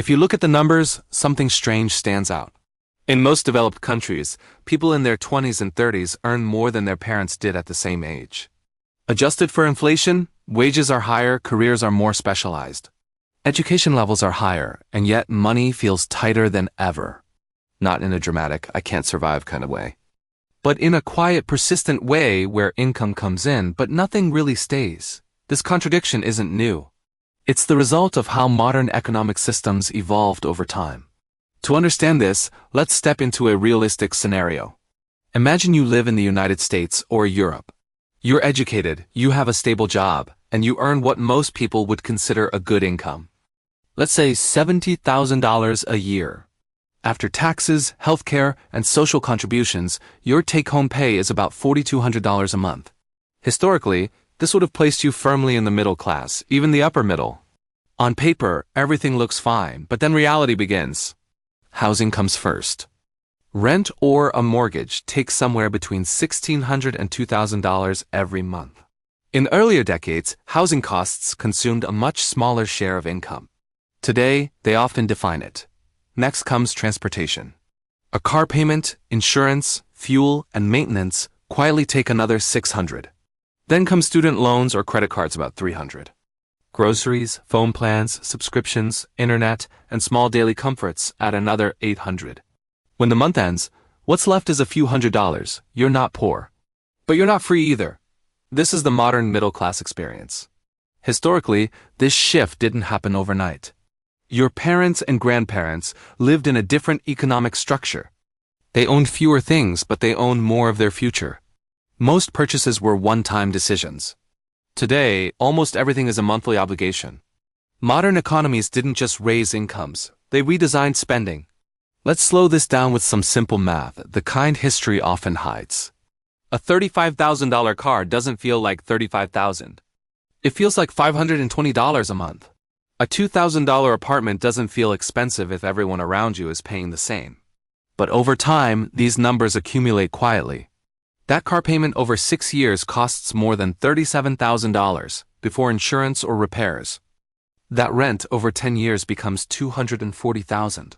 If you look at the numbers, something strange stands out. In most developed countries, people in their 20s and 30s earn more than their parents did at the same age. Adjusted for inflation, wages are higher, careers are more specialized. Education levels are higher, and yet money feels tighter than ever. Not in a dramatic, I can't survive kind of way, but in a quiet, persistent way where income comes in, but nothing really stays. This contradiction isn't new. It's the result of how modern economic systems evolved over time. To understand this, let's step into a realistic scenario. Imagine you live in the United States or Europe. You're educated, you have a stable job, and you earn what most people would consider a good income. Let's say $70,000 a year. After taxes, healthcare, and social contributions, your take-home pay is about $4,200 a month. Historically, this would have placed you firmly in the middle class, even the upper middle. On paper, everything looks fine, but then reality begins. Housing comes first. Rent or a mortgage takes somewhere between $1,600 and $2,000 every month. In earlier decades, housing costs consumed a much smaller share of income. Today, they often define it. Next comes transportation. A car payment, insurance, fuel, and maintenance quietly take another $600. Then come student loans or credit cards, about $300. Groceries, phone plans, subscriptions, internet, and small daily comforts add another $800. When the month ends, what's left is a few $100s. You're not poor. But you're not free either. This is the modern middle-class experience. Historically, this shift didn't happen overnight. Your parents and grandparents lived in a different economic structure. They owned fewer things, but they owned more of their future. Most purchases were one-time decisions. Today, almost everything is a monthly obligation. Modern economies didn't just raise incomes, they redesigned spending. Let's slow this down with some simple math, the kind history often hides. A $35,000 car doesn't feel like $35,000. It feels like $520 a month. A $2,000 apartment doesn't feel expensive if everyone around you is paying the same. But over time, these numbers accumulate quietly. That car payment over 6 years costs more than $37,000 before insurance or repairs. That rent over 10 years becomes $240,000.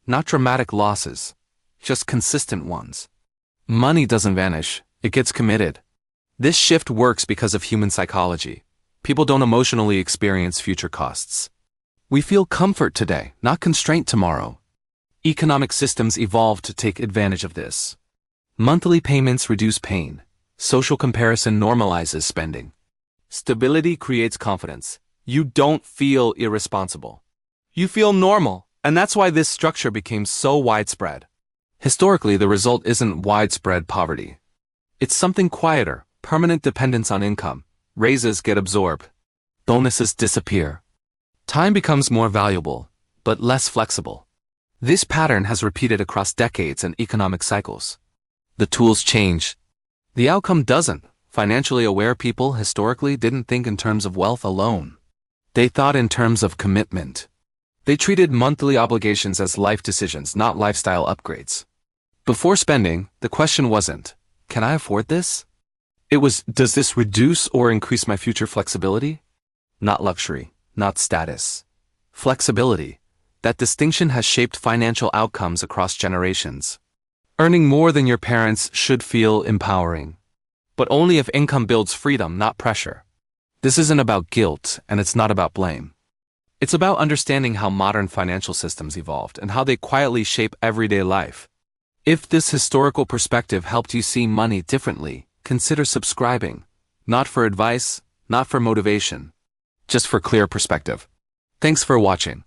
Not dramatic losses, just consistent ones. Money doesn't vanish, it gets committed. This shift works because of human psychology. People don't emotionally experience future costs. We feel comfort today, not constraint tomorrow. Economic systems evolved to take advantage of this. Monthly payments reduce pain. Social comparison normalizes spending. Stability creates confidence. You don't feel irresponsible. You feel normal, and that's why this structure became so widespread. Historically, the result isn't widespread poverty. It's something quieter, permanent dependence on income. Raises get absorbed. Bonuses disappear. Time becomes more valuable, but less flexible. This pattern has repeated across decades and economic cycles. The tools change. The outcome doesn't. Financially aware people historically didn't think in terms of wealth alone. They thought in terms of commitment. They treated monthly obligations as life decisions, not lifestyle upgrades. Before spending, the question wasn't, can I afford this? It was, does this reduce or increase my future flexibility? Not luxury, not status. Flexibility. That distinction has shaped financial outcomes across generations. Earning more than your parents should feel empowering. But only if income builds freedom, not pressure. This isn't about guilt, and it's not about blame. It's about understanding how modern financial systems evolved and how they quietly shape everyday life. If this historical perspective helped you see money differently, consider subscribing. Not for advice, not for motivation, just for clear perspective. Thanks for watching.